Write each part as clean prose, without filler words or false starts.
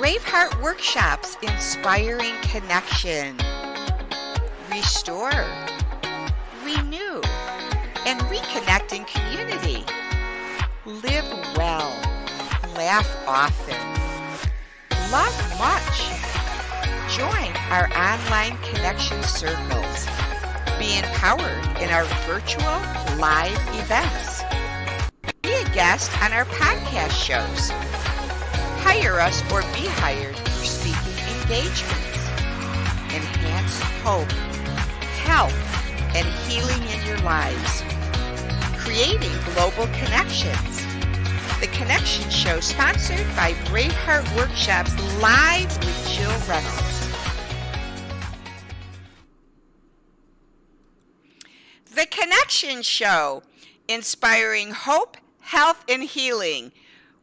Braveheart Workshops, inspiring connection. Restore, renew, and reconnect in community. Live well, laugh often, love much. Join our online connection circles. Be empowered in our virtual live events. Be a guest on our podcast shows. Hire us or be hired for speaking engagements. Enhance hope, health, and healing in your lives. Creating global connections. The Connection Show, sponsored by Braveheart Workshops, live with Jill Reynolds. The Connection Show, inspiring hope, health, and healing.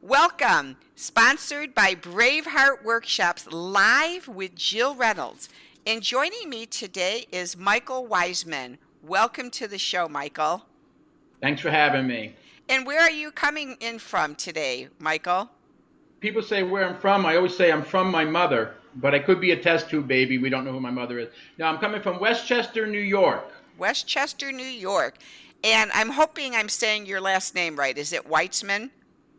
Welcome, sponsored by Braveheart Workshops, live with Jill Reynolds. And joining me today is Michael Weitzman. Welcome to the show, Michael. Thanks for having me. And where are you coming in from today, Michael? People say where I'm from. I always say I'm from my mother, but I could be a test tube baby. We don't know who my mother is. No, I'm coming from Westchester, New York. Westchester, New York. And I'm hoping I'm saying your last name right. Is it Weitzman?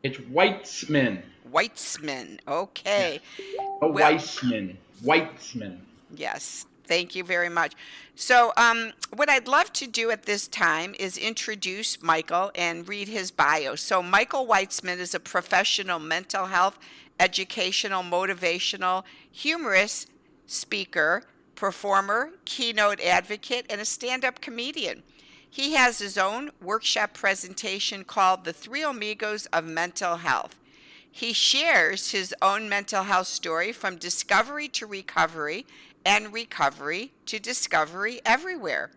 It's Weitzman. Weitzman. Okay. Oh, Weitzman. Weitzman. Yes. Thank you very much. So what I'd love to do at this time is introduce Michael and read his bio. So Michael Weitzman is a professional mental health, educational, motivational, humorous speaker, performer, keynote advocate, and a stand-up comedian. He has his own workshop presentation called The Three Amigos of Mental Health. He shares his own mental health story from discovery to recovery and recovery to discovery everywhere.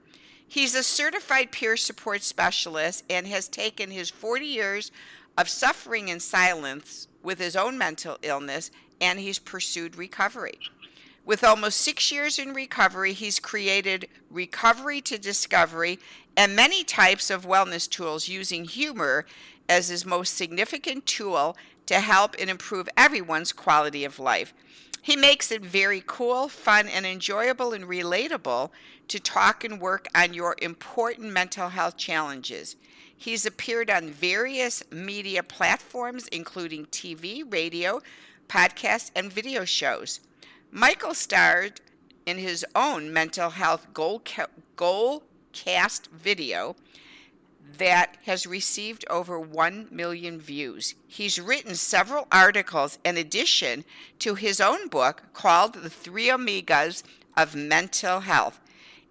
He's a certified peer support specialist and has taken his 40 years of suffering in silence with his own mental illness, and he's pursued recovery. With almost 6 years in recovery, he's created Recovery to Discovery and many types of wellness tools, using humor as his most significant tool to help and improve everyone's quality of life. He makes it very cool, fun, and enjoyable and relatable to talk and work on your important mental health challenges. He's appeared on various media platforms, including TV, radio, podcasts, and video shows. Michael starred in his own Mental Health Goalcast video that has received over 1 million views. He's written several articles in addition to his own book called The Three Amigos of Mental Health,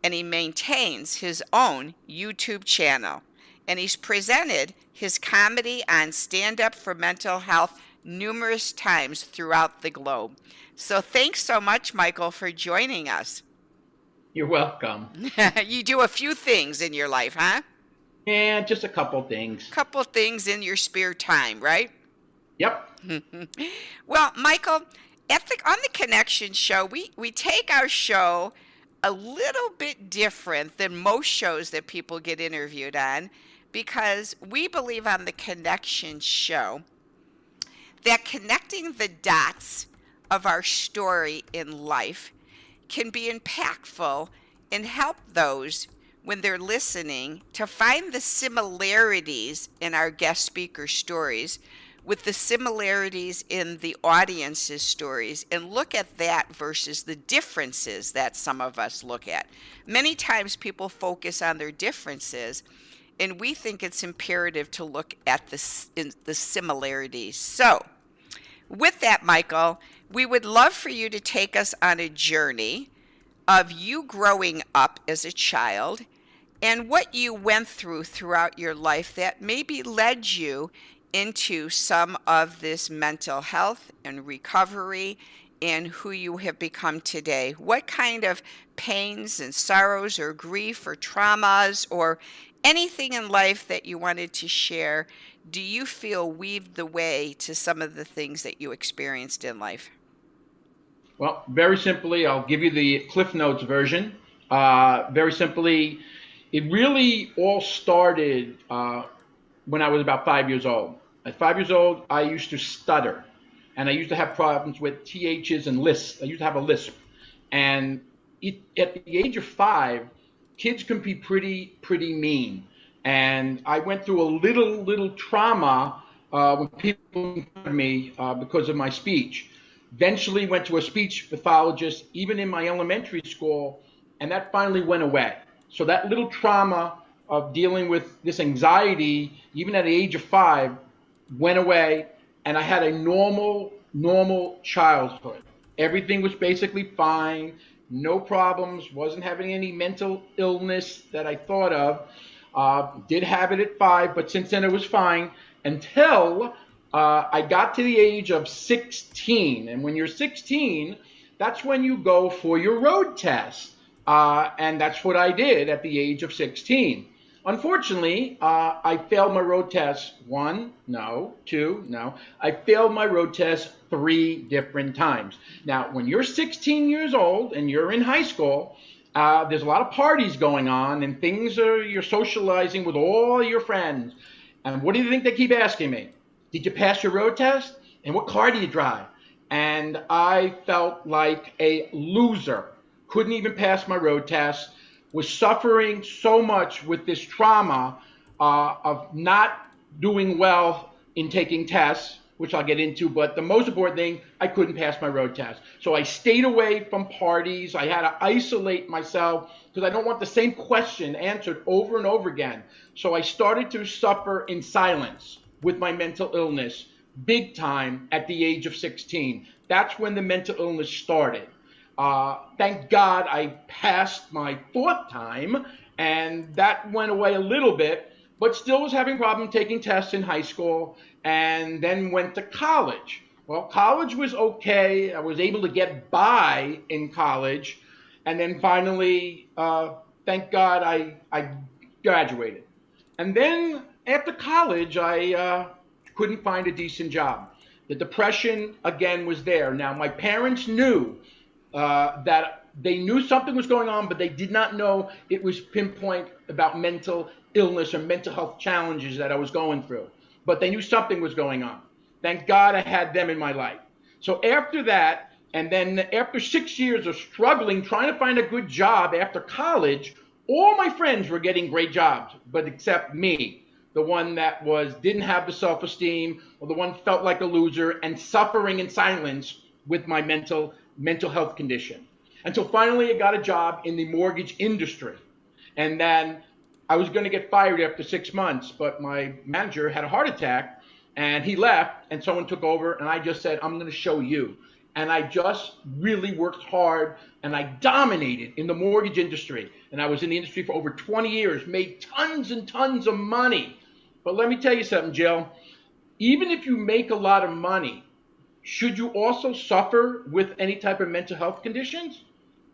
and he maintains his own YouTube channel. And he's presented his comedy on Stand Up for Mental Health numerous times throughout the globe. So thanks so much, Michael, for joining us. You're welcome. You do a few things in your life, huh? Yeah, just a couple things. Couple things in your spare time, right? Yep. Well, Michael, on the Connection Show, we take our show a little bit different than most shows that people get interviewed on, because we believe on the Connection Show that connecting the dots of our story in life can be impactful and help those when they're listening to find the similarities in our guest speaker stories with the similarities in the audience's stories, and look at that versus the differences that some of us look at. Many times people focus on their differences, and we think it's imperative to look at the similarities. So with that, Michael, we would love for you to take us on a journey of you growing up as a child and what you went through throughout your life that maybe led you into some of this mental health and recovery and who you have become today. What kind of pains and sorrows or grief or traumas or anything in life that you wanted to share do you feel weaved the way to some of the things that you experienced in life? Well, very simply, I'll give you the Cliff Notes version. Very simply, it really all started when I was about 5 years old. At 5 years old, I used to stutter. and I used to have problems with THs and lisps. I used to have a lisp. And at the age of 5, kids can be pretty mean. And I went through a little trauma when people made fun of me because of my speech. Eventually went to a speech pathologist, even in my elementary school, and that finally went away. So that little trauma of dealing with this anxiety, even at the age of 5, went away, and I had a normal childhood. Everything was basically fine, no problems, wasn't having any mental illness that I thought of. Did have it at 5, but since then it was fine until I got to the age of 16. And when you're 16, that's when you go for your road test. And that's what I did at the age of 16. Unfortunately, I failed my road test 1, no, 2, no. I failed my road test 3 different times. Now, when you're 16 years old and you're in high school, there's a lot of parties going on and you're socializing with all your friends. And what do you think they keep asking me? Did you pass your road test? And what car do you drive? And I felt like a loser. Couldn't even pass my road test. Was suffering so much with this trauma of not doing well in taking tests, which I'll get into, but the most important thing, I couldn't pass my road test. So I stayed away from parties. I had to isolate myself because I don't want the same question answered over and over again. So I started to suffer in silence with my mental illness, big time at the age of 16. That's when the mental illness started. Thank God I passed my 4th time, and that went away a little bit, but still was having problems taking tests in high school, and then went to college. Well, college was okay. I was able to get by in college, and then finally, thank God I graduated. And then after college, I couldn't find a decent job. The depression, again, was there. Now, my parents knew that they knew something was going on, but they did not know it was pinpoint about mental illness or mental health challenges that I was going through. But they knew something was going on. Thank God I had them in my life. So after that, and then after 6 years of struggling, trying to find a good job after college, all my friends were getting great jobs, but except me, the one that didn't have the self-esteem, or the one felt like a loser and suffering in silence with my mental health condition. Until finally I got a job in the mortgage industry. And then I was going to get fired after 6 months, but my manager had a heart attack and he left and someone took over, and I just said, I'm going to show you. And I just really worked hard and I dominated in the mortgage industry. And I was in the industry for over 20 years, made tons and tons of money. But let me tell you something, Jill. Even if you make a lot of money, should you also suffer with any type of mental health conditions?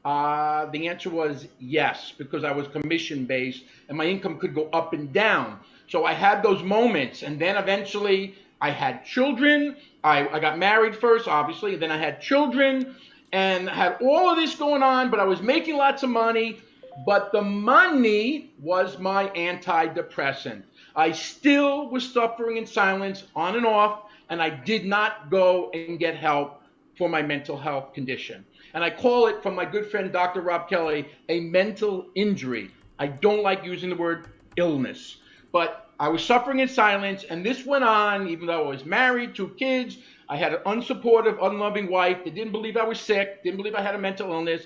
The answer was yes, because I was commission based and my income could go up and down. So I had those moments, and then eventually I had children. I got married first, obviously, and then I had children and had all of this going on, but I was making lots of money. But the money was my antidepressant. I still was suffering in silence on and off, and I did not go and get help for my mental health condition. And I call it, from my good friend Dr. Rob Kelly, a mental injury. I don't like using the word illness, but I was suffering in silence, and this went on even though I was married, 2 kids. I had an unsupportive, unloving wife that didn't believe I was sick, didn't believe I had a mental illness.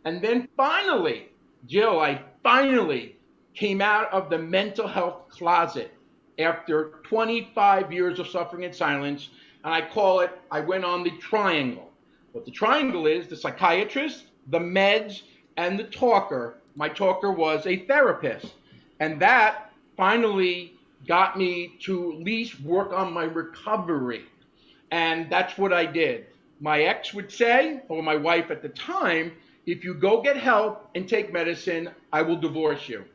And then finally, Jill, I finally came out of the mental health closet after 25 years of suffering in silence, and I call it, I went on the triangle. What the triangle is, the psychiatrist, the meds, and the talker. My talker was a therapist, and that finally got me to at least work on my recovery, and that's what I did. My ex would say, or my wife at the time, if you go get help and take medicine, I will divorce you.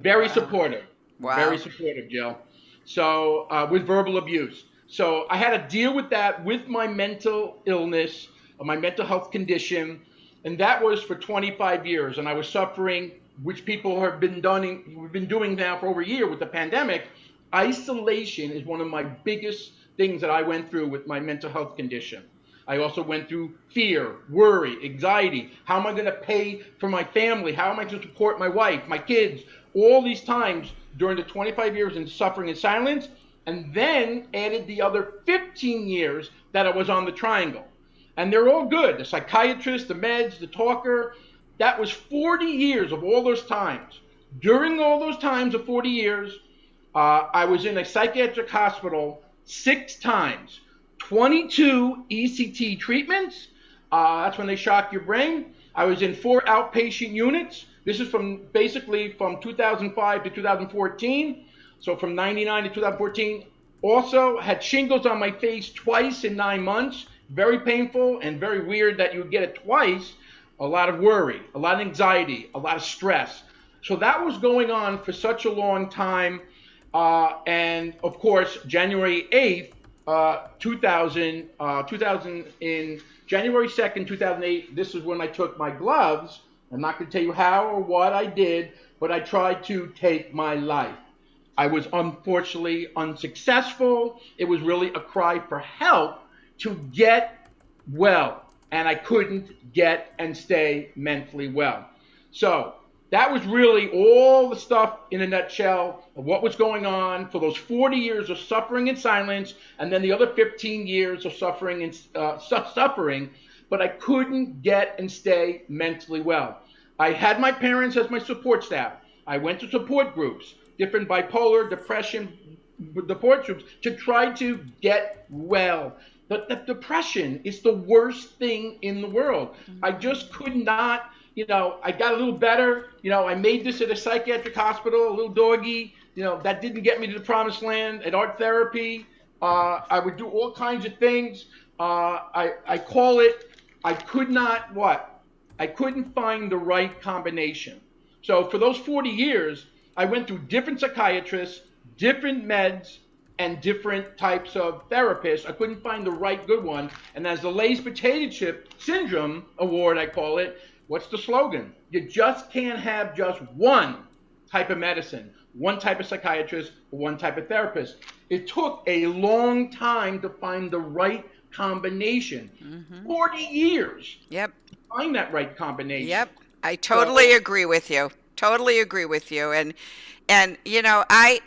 Very Wow. supportive. Very Wow. supportive, Jill. So with verbal abuse. So I had to deal with that with my mental illness, my mental health condition, and that was for 25 years. And I was suffering, which people have been doing now for over a year with the pandemic. Isolation is one of my biggest things that I went through with my mental health condition. I also went through fear, worry, anxiety. How am I going to pay for my family? How am I going to support my wife, my kids? All these times during the 25 years in suffering in silence, and then added the other 15 years that I was on the triangle. And they're all good. The psychiatrist, the meds, the talker. That was 40 years of all those times. During all those times of 40 years, I was in a psychiatric hospital 6 times, 22 ECT treatments. That's when they shock your brain. I was in 4 outpatient units. This is from basically from 2005 to 2014. So from 99 to 2014. Also had shingles on my face twice in 9 months. Very painful and very weird that you would get it twice. A lot of worry, a lot of anxiety, a lot of stress. So that was going on for such a long time. And of course, January 8th, 2000 in January 2nd, 2008, this is when I took my gloves. I'm not going to tell you how or what I did, but I tried to take my life. I was unfortunately unsuccessful. It was really a cry for help to get well, and I couldn't get and stay mentally well. So that was really all the stuff in a nutshell of what was going on for those 40 years of suffering in silence, and then the other 15 years of suffering and suffering, but I couldn't get and stay mentally well. I had my parents as my support staff. I went to support groups, different bipolar, depression support groups to try to get well. But the depression is the worst thing in the world. I just could not, I got a little better. I made this at a psychiatric hospital, a little doggy. That didn't get me to the promised land. At art therapy, I would do all kinds of things. I call it, I couldn't find the right combination. So for those 40 years, I went through different psychiatrists, different meds, and different types of therapists. I couldn't find the right good one. And as the Lay's Potato Chip Syndrome Award, I call it, what's the slogan? You just can't have just one type of medicine, one type of psychiatrist, or one type of therapist. It took a long time to find the right combination. 40 years. Yep. To find that right combination. Yep. I totally agree with you. Totally agree with you. And I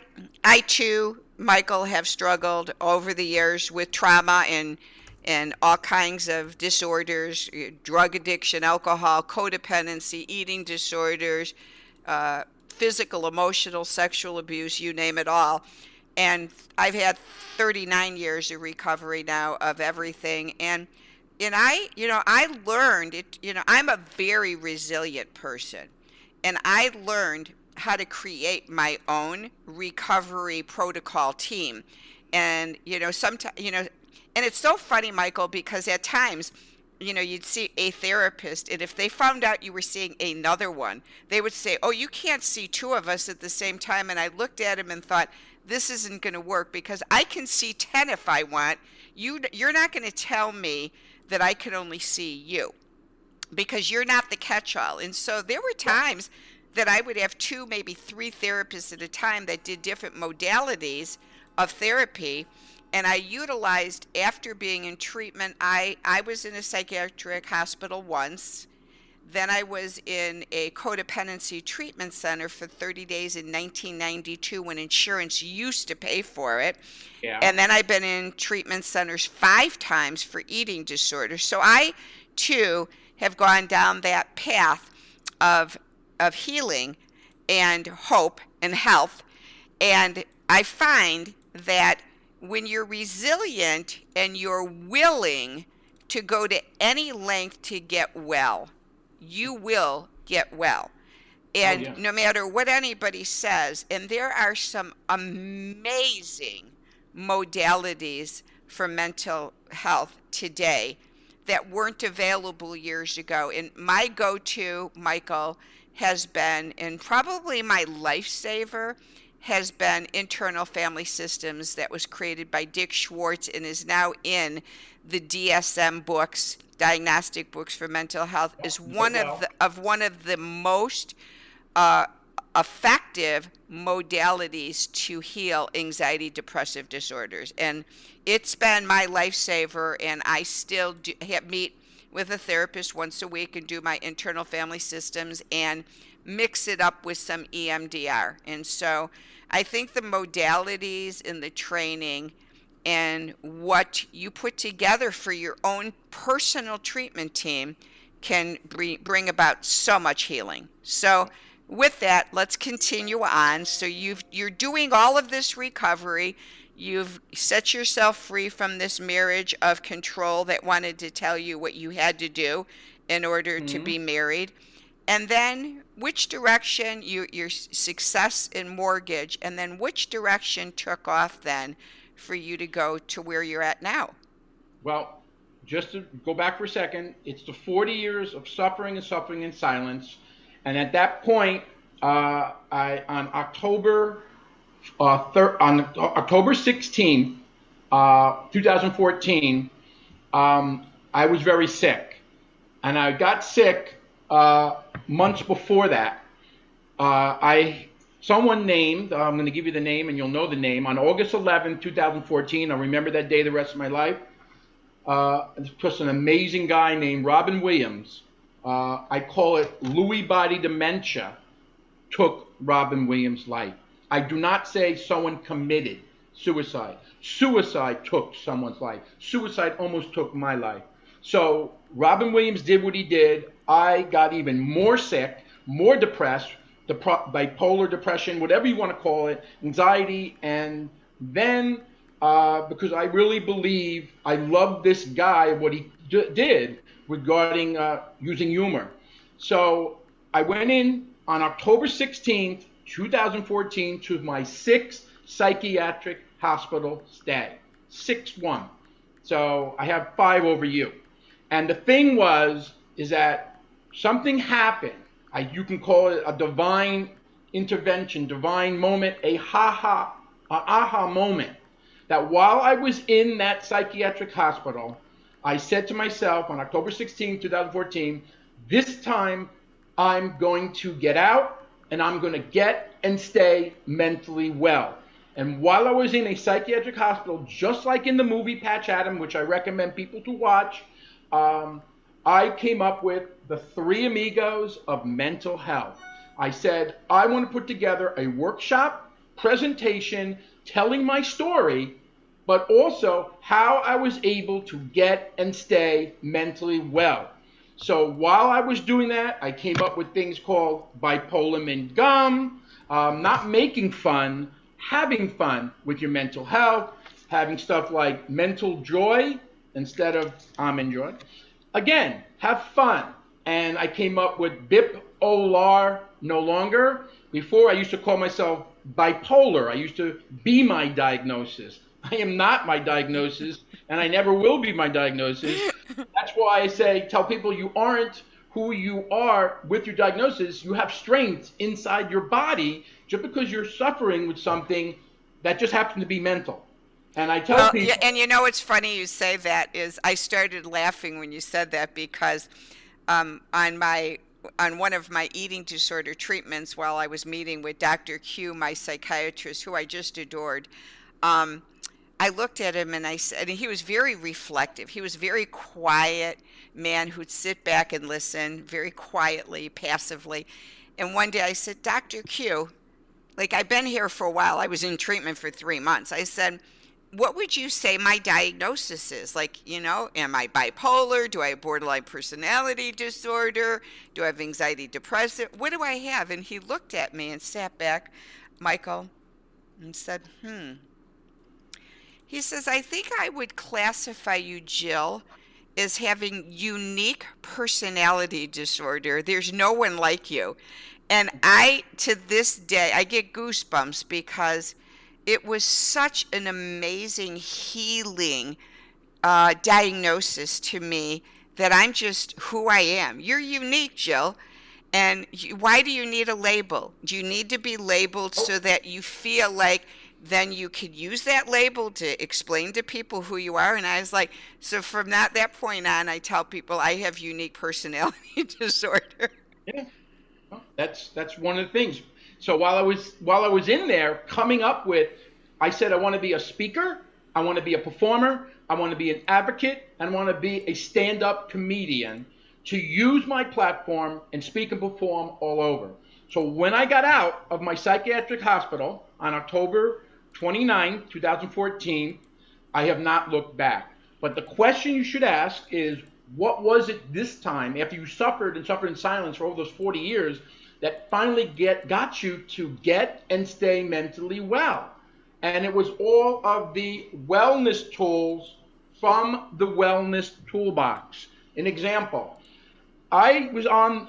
too, Michael, have struggled over the years with trauma and all kinds of disorders, drug addiction, alcohol, codependency, eating disorders, physical, emotional, sexual abuse, you name it all. And I've had 39 years of recovery now of everything. And I learned it, I'm a very resilient person. And I learned how to create my own recovery protocol team. And, sometimes, and it's so funny, Michael, because at times, you'd see a therapist, and if they found out you were seeing another one, they would say, oh, you can't see 2 of us at the same time. And I looked at him and thought, this isn't going to work because I can see 10 if I want. You're not going to tell me that I can only see you because you're not the catch-all. And so there were times that I would have 2, maybe 3 therapists at a time that did different modalities of therapy. And I utilized, after being in treatment, I was in a psychiatric hospital once. Then I was in a codependency treatment center for 30 days in 1992 when insurance used to pay for it. Yeah. And then I've been in treatment centers 5 times for eating disorders. So I, too, have gone down that path of healing and hope and health. And I find that when you're resilient and you're willing to go to any length to get well, you will get well. And no matter what anybody says, and there are some amazing modalities for mental health today that weren't available years ago. And my go-to, Michael, has been, and probably my lifesaver, has been Internal Family Systems that was created by Dick Schwartz and is now in the DSM books, diagnostic books for mental health, is one of the most effective modalities to heal anxiety depressive disorders. And it's been my lifesaver, and I still meet with a therapist once a week and do my internal family systems and mix it up with some EMDR. And so I think the modalities and the training and what you put together for your own personal treatment team can bring about so much healing. So with that, let's continue on. So you're doing all of this recovery. You've set yourself free from this marriage of control that wanted to tell you what you had to do in order to be married. And then which direction, your success in mortgage, and then which direction took off then for you to go to where you're at now? Well, just to go back for a second, it's the 40 years of suffering and suffering in silence. And at that point, on October 16th, 2014, I was very sick. And I got sick months before that. Someone named, I'm going to give you the name and you'll know the name, on August 11th, 2014, I'll remember that day the rest of my life. Just an amazing guy named Robin Williams. I call it Lewy body dementia took Robin Williams' life. I do not say someone committed suicide. Suicide took someone's life. Suicide almost took my life. So Robin Williams did what he did. I got even more sick, more depressed, bipolar depression, whatever you want to call it, anxiety, and then because I really believe I love this guy, what he did regarding using humor. So I went in on October 16th, 2014 to my 6th psychiatric hospital stay. 6-1. So I have 5 over you. And the thing is that something happened. You can call it a divine intervention, divine moment, an aha moment. That while I was in that psychiatric hospital, I said to myself on October 16, 2014, this time I'm going to get out and I'm going to get and stay mentally well. And while I was in a psychiatric hospital, just like in the movie Patch Adam, which I recommend people to watch, I came up with the 3 Amigos of Mental Health. I said, I want to put together a workshop, presentation, telling my story, but also how I was able to get and stay mentally well. So while I was doing that, I came up with things called bipolar mint gum, not making fun, having fun with your mental health, having stuff like mental joy instead of almond joy. Again, have fun. And I came up with bipolar no longer. Before, I used to call myself bipolar. I used to be my diagnosis. I am not my diagnosis, and I never will be my diagnosis. That's why I tell people you aren't who you are with your diagnosis. You have strengths inside your body just because you're suffering with something that just happens to be mental. And I tell people... Yeah, and you know what's funny you say that is I started laughing when you said that because on one of my eating disorder treatments while I was meeting with Dr. Q, my psychiatrist, who I just adored, I looked at him and I said, and he was very reflective. He was a very quiet man who'd sit back and listen very quietly, passively. And one day I said, Dr. Q, like I've been here for a while. I was in treatment for 3 months. I said, what would you say my diagnosis is? Like, you know, am I bipolar? Do I have borderline personality disorder? Do I have anxiety depressive? What do I have? And he looked at me and sat back, Michael, and said, He says, I think I would classify you, Jill, as having unique personality disorder. There's no one like you. And to this day, I get goosebumps because it was such an amazing healing diagnosis to me that I'm just who I am. You're unique, Jill. And why do you need a label? Do you need to be labeled so that you feel like then you could use that label to explain to people who you are? And I was like, so from that point on, I tell people I have unique personality disorder. Yeah, well, that's one of the things. So while I was in there coming up with, I said I want to be a speaker, I want to be a performer, I want to be an advocate, and I want to be a stand-up comedian to use my platform and speak and perform all over. So when I got out of my psychiatric hospital on October 29, 2014, I have not looked back. But the question you should ask is, what was it this time, after you suffered in silence for all those 40 years, that finally got you to get and stay mentally well? And it was all of the wellness tools from the Wellness Toolbox. An example, I was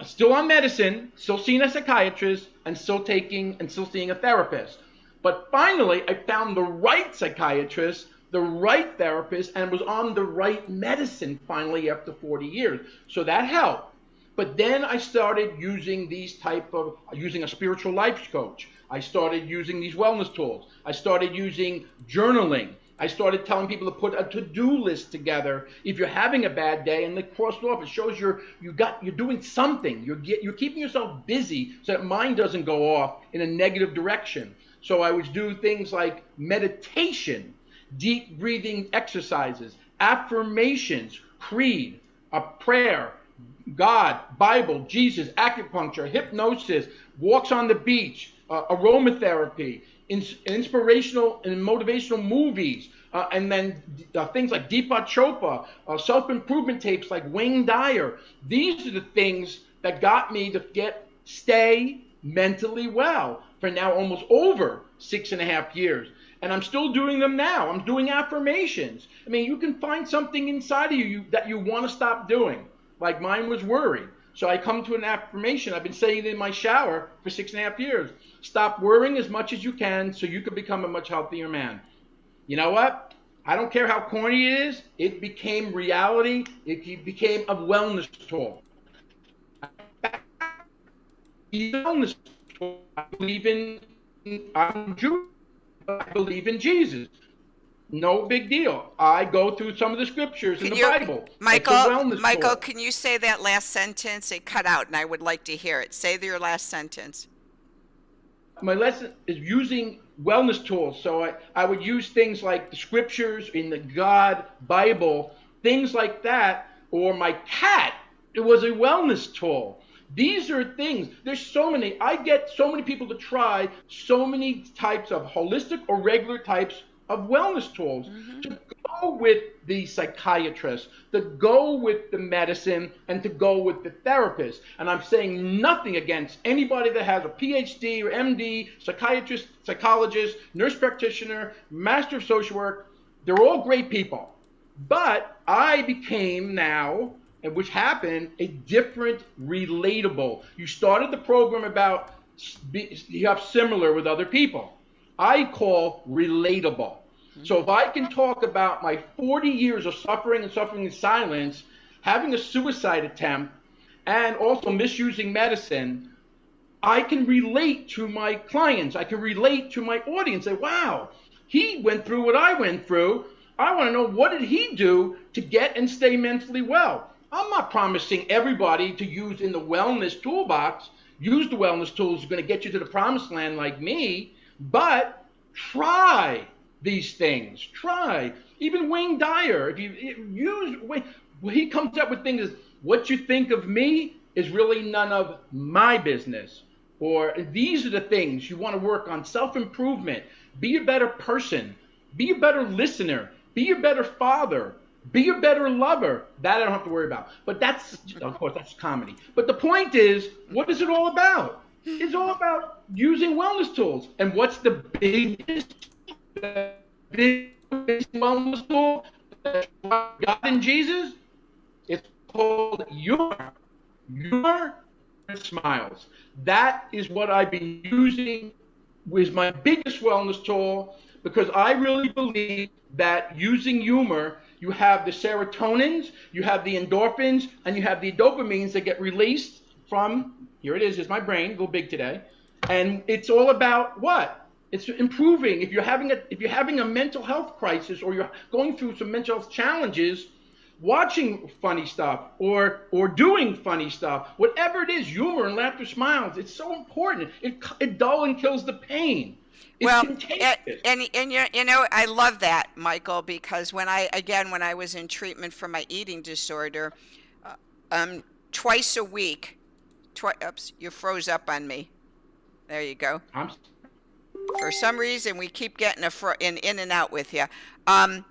still on medicine, still seeing a psychiatrist, and still seeing a therapist. But finally, I found the right psychiatrist, the right therapist, and was on the right medicine finally after 40 years. So that helped. But then I started using using a spiritual life coach. I started using these wellness tools. I started using journaling. I started telling people to put a to-do list together if you're having a bad day, and they cross it off. It shows you're doing something. You're keeping yourself busy so that mind doesn't go off in a negative direction. So I would do things like meditation, deep breathing exercises, affirmations, creed, a prayer, God, Bible, Jesus, acupuncture, hypnosis, walks on the beach, aromatherapy, inspirational and motivational movies, and then things like Deepak Chopra, self-improvement tapes like Wayne Dyer. These are the things that got me to stay mentally well for now almost over 6.5 years. And I'm still doing them now. I'm doing affirmations. I mean, you can find something inside of you that you want to stop doing. Like mine was worry. So I come to an affirmation. I've been saying it in my shower for 6.5 years. Stop worrying as much as you can so you can become a much healthier man. You know what? I don't care how corny it is. It became reality. It became a wellness tool. Wellness tool. I'm Jewish. I believe in Jesus. No big deal. I go through some of the scriptures in the Bible. Michael, can you say that last sentence? It cut out, and I would like to hear it. Say your last sentence. My lesson is using wellness tools. So I would use things like the scriptures in the God, Bible, things like that. Or my cat, it was a wellness tool. These are things, there's so many. I get so many people to try so many types of holistic or regular types of wellness tools, to go with the psychiatrist, to go with the medicine, and to go with the therapist. And I'm saying nothing against anybody that has a PhD or MD, psychiatrist, psychologist, nurse practitioner, master of social work. They're all great people. But I became now, and which happened, a different relatable. You started the program about you have similar with other people. I call relatable. So if I can talk about my 40 years of suffering in silence, having a suicide attempt, and also misusing medicine, I can relate to my clients. I can relate to my audience. Say, wow, he went through what I went through. I want to know, what did he do to get and stay mentally well? I'm not promising everybody to use in the wellness toolbox. Use the wellness tools are going to get you to the promised land like me, but try these things. Try. Even Wayne Dyer, if you use, he comes up with things, what you think of me is really none of my business. Or these are the things you want to work on. Self-improvement. Be a better person. Be a better listener. Be a better father. Be a better lover. That I don't have to worry about. But that's, of course, that's comedy. But the point is, what is it all about? It's all about using wellness tools. And what's the biggest wellness tool? God and Jesus? It's called humor. Humor and smiles. That is what I've been using with my biggest wellness tool, because I really believe that using humor, you have the serotonins, you have the endorphins, and you have the dopamines that get released from, here it is my brain, a little big today. And it's all about what? It's improving. If you're having a mental health crisis, or you're going through some mental health challenges, watching funny stuff or doing funny stuff. Whatever it is, humor and laughter, smiles. It's so important. It dull and kills the pain. It's Well, contagious. and you know, I love that, Michael, because when I was in treatment for my eating disorder, uh, twice a week, oops, you froze up on me. There you go. I'm For some reason, we keep getting in and out with you. Um,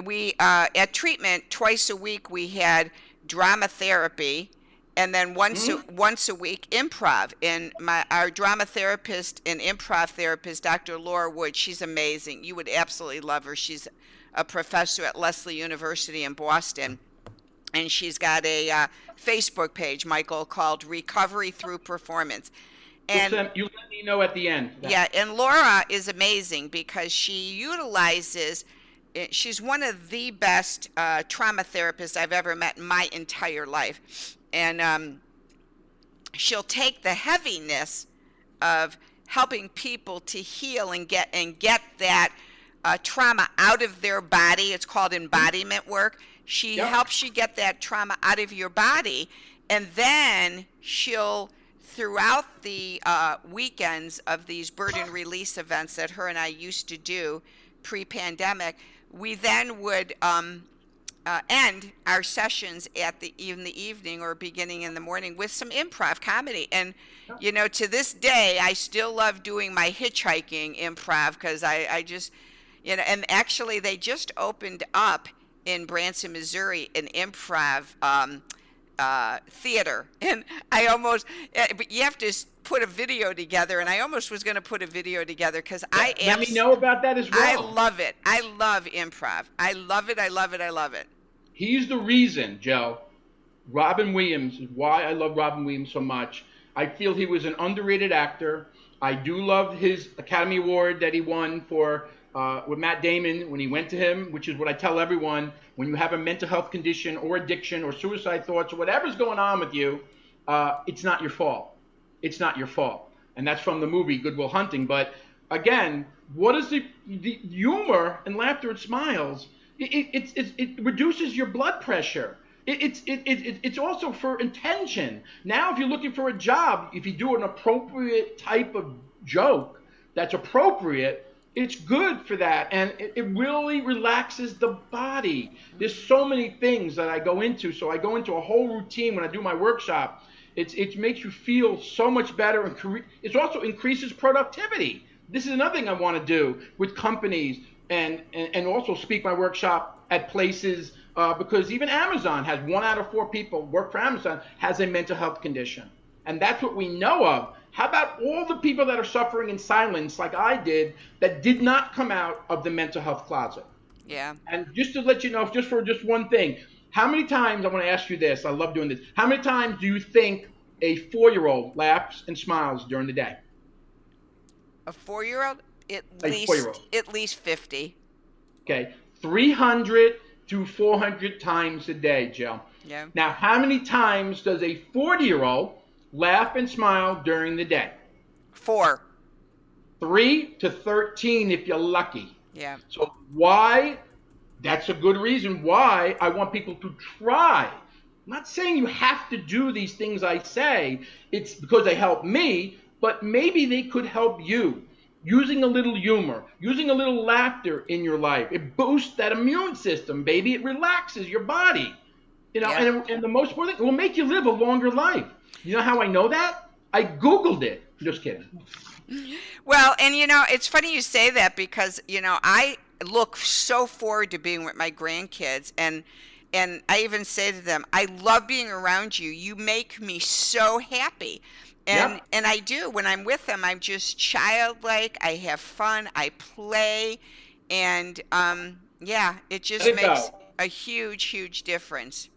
we at treatment twice a week we had drama therapy, and then once a week improv. And our drama therapist and improv therapist, Dr. Laura Wood, she's amazing. You would absolutely love her. She's a professor at Lesley University in Boston, and she's got a Facebook page, Michael, called Recovery Through Performance. And you let me know at the end. yeah, and Laura is amazing because she's one of the best trauma therapists I've ever met in my entire life. And she'll take the heaviness of helping people to heal and get that trauma out of their body. It's called embodiment work. She helps you get that trauma out of your body, and then she'll, throughout the weekends of these burden release events that her and I used to do pre-pandemic, we then would end our sessions in the evening or beginning in the morning with some improv comedy. And, you know, to this day, I still love doing my hitchhiking improv because I just, you know, and actually they just opened up in Branson, Missouri, an improv theater, and but you have to put a video together, and I almost was going to put a video together because let me know about that as well. I love it. I love improv. I love it. I love it. I love it. He's the reason, Joe. Robin Williams is why I love Robin Williams so much. I feel he was an underrated actor. I do love his Academy Award that he won for with Matt Damon when he went to him, which is what I tell everyone. When you have a mental health condition or addiction or suicide thoughts or whatever's going on with you, it's not your fault. It's not your fault. And that's from the movie Good Will Hunting. But again, what is the humor and laughter and smiles? It reduces your blood pressure. It's also for intention. Now, if you're looking for a job, if you do an appropriate type of joke that's appropriate, it's good for that, and it really relaxes the body. There's so many things that I go into. So I go into a whole routine when I do my workshop. It makes you feel so much better, and it also increases productivity. This is another thing I want to do with companies and also speak my workshop at places because even Amazon has 1 out of 4 people work for Amazon has a mental health condition. And that's what we know of. How about all the people that are suffering in silence like I did that did not come out of the mental health closet? Yeah. And just to let you know, just for one thing, how many times, I want to ask you this, I love doing this, how many times do you think a 4-year-old laughs and smiles during the day? A 4-year-old? At least 50. Okay, 300 to 400 times a day, Jill. Yeah. Now, how many times does a 40-year-old laugh and smile during the day? 4. 3 to 13 if you're lucky. Yeah. So why? That's a good reason why I want people to try. I'm not saying you have to do these things I say. It's because they help me, but maybe they could help you. Using a little humor, using a little laughter in your life. It boosts that immune system, baby. It relaxes your body. You know, and the most important thing, it will make you live a longer life. You know how I know that? I Googled it. Just kidding. Well, and you know, it's funny you say that because, you know, I look so forward to being with my grandkids, and I even say to them, I love being around you. You make me so happy. And I do. When I'm with them, I'm just childlike. I have fun. I play. And it just makes a huge, huge difference.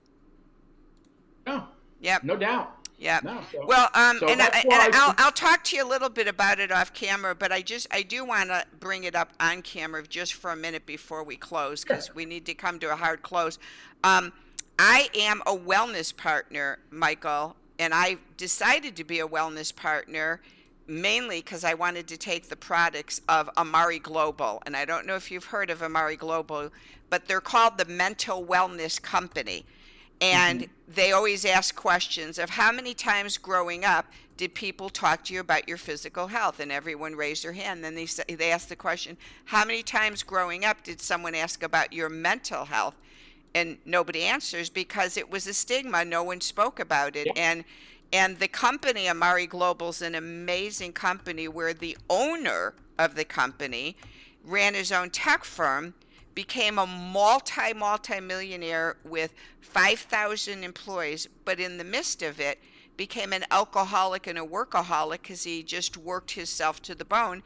No. Yep. No doubt. Yeah. No, well, I'll talk to you a little bit about it off camera, but I do want to bring it up on camera just for a minute before we close, because we need to come to a hard close. I am a wellness partner, Michael, and I decided to be a wellness partner mainly because I wanted to take the products of Amari Global. And I don't know if you've heard of Amari Global, but they're called the Mental Wellness Company. And they always ask questions of how many times growing up did people talk to you about your physical health? And everyone raised their hand. Then they ask the question, how many times growing up did someone ask about your mental health? And nobody answers because it was a stigma. No one spoke about it. Yeah. And the company, Amari Global, is an amazing company where the owner of the company ran his own tech firm, became a multi-millionaire with 5,000 employees, but in the midst of it, became an alcoholic and a workaholic because he just worked himself to the bone.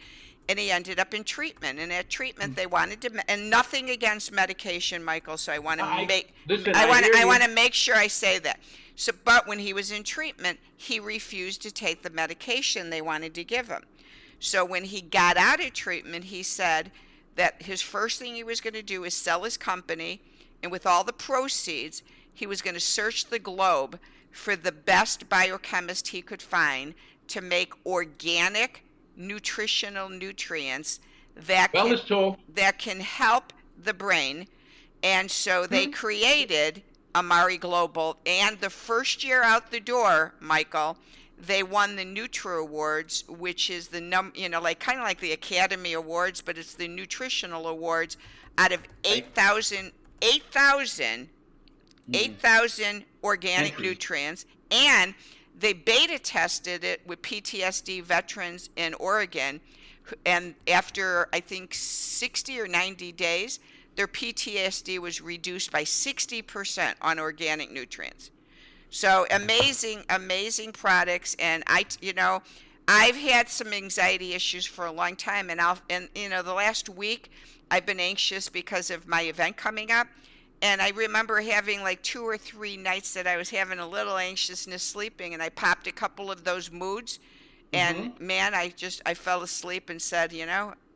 And he ended up in treatment. And at treatment, they wanted to, and nothing against medication, Michael. So I want to I want to make sure I say that. So, but when he was in treatment, he refused to take the medication they wanted to give him. So when he got out of treatment, he said that his first thing he was going to do is sell his company, and with all the proceeds, he was going to search the globe for the best biochemist he could find to make organic nutritional nutrients that can help the brain. And so they created Amari Global, and the first year out the door, Michael, they won the Nutri Awards, which is the kind of like the Academy Awards, but it's the nutritional awards. Out of 8,000 organic nutrients, and they beta tested it with PTSD veterans in Oregon, and after I think 60 or 90 days, their PTSD was reduced by 60% on organic nutrients. So amazing products. And I've had some anxiety issues for a long time, and the last week I've been anxious because of my event coming up. And I remember having like 2 or 3 nights that I was having a little anxiousness sleeping, and I popped a couple of those moods, and man, I fell asleep and said,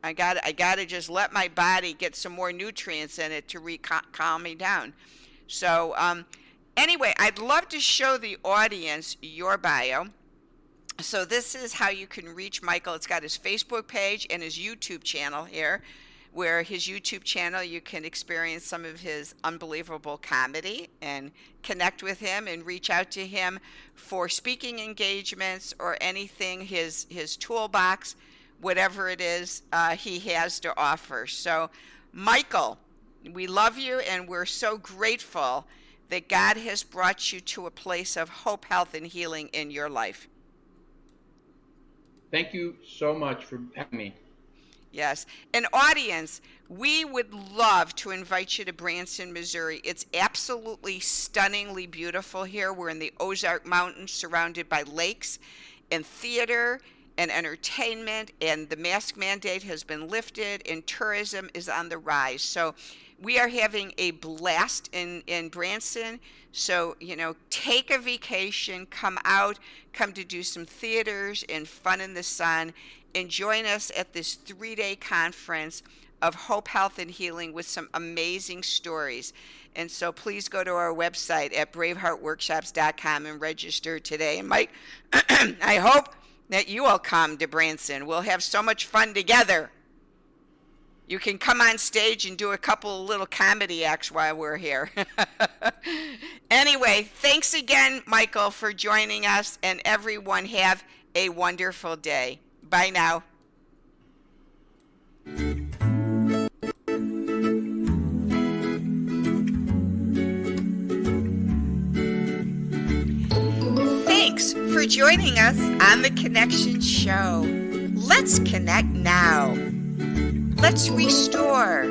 I got to just let my body get some more nutrients in it to calm me down. So anyway, I'd love to show the audience your bio. So this is how you can reach Michael. It's got his Facebook page and his YouTube channel here, where his YouTube channel, you can experience some of his unbelievable comedy and connect with him and reach out to him for speaking engagements or anything, his toolbox, whatever it is he has to offer. So, Michael, we love you, and we're so grateful that God has brought you to a place of hope, health, and healing in your life. Thank you so much for having me. Yes. And audience, we would love to invite you to Branson, Missouri. It's absolutely stunningly beautiful here. We're in the Ozark Mountains, surrounded by lakes and theater and entertainment, and the mask mandate has been lifted, and tourism is on the rise. So we are having a blast in Branson. So, take a vacation, come to do some theaters and fun in the sun, and join us at this 3-day conference of hope, health, and healing with some amazing stories. And so please go to our website at braveheartworkshops.com and register today. And Mike, I hope that you will come to Branson. We'll have so much fun together. You can come on stage and do a couple of little comedy acts while we're here. Anyway, thanks again, Michael, for joining us, and everyone have a wonderful day. Bye now. Thanks for joining us on The Connection Show. Let's connect now. Let's restore,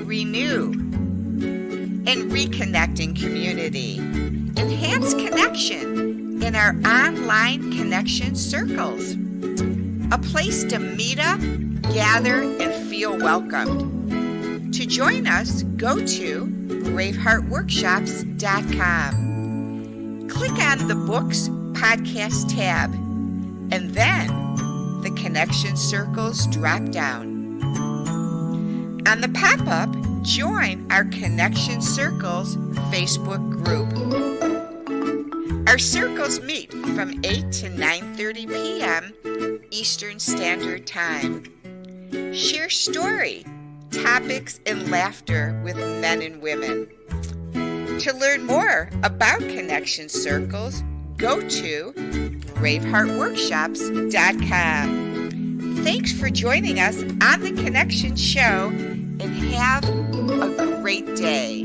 renew, and reconnect in community. Enhance connection in our online connection circles. A place to meet up, gather, and feel welcomed. To join us, go to braveheartworkshops.com. Click on the Books Podcast tab, and then the Connection Circles drop down. On the pop-up, join our Connection Circles Facebook group. Our circles meet from 8 to 9:30 p.m. Eastern Standard Time. Share story, topics, and laughter with men and women. To learn more about Connection Circles, go to braveheartworkshops.com. Thanks for joining us on the Connection Show, and have a great day.